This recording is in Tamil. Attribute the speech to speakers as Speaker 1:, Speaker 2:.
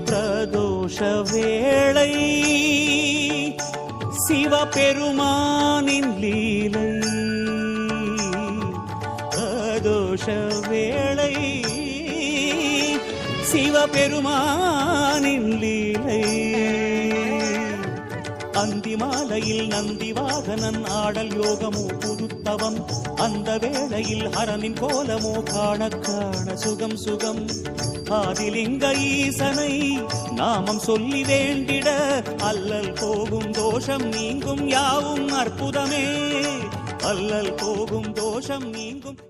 Speaker 1: பிரதோஷ வேளை சிவபெருமானின் லீலை. பிரதோஷ வேளை சிவபெருமானின் லீலை. அந்தி மாலையில் நந்தி வாகனன் ஆடல் யோகமோ புதுத்தவம். அந்த வேளையில் ஹரனின் கோலமோ காண காண சுகம் சுகம். ஆதிலிங்க ஈசனை நாமம் சொல்லி வேண்டிட அல்லல் போகும் தோஷம் நீங்கும் யாவும் அற்புதமே. அல்லல் போகும் தோஷம் நீங்கும்.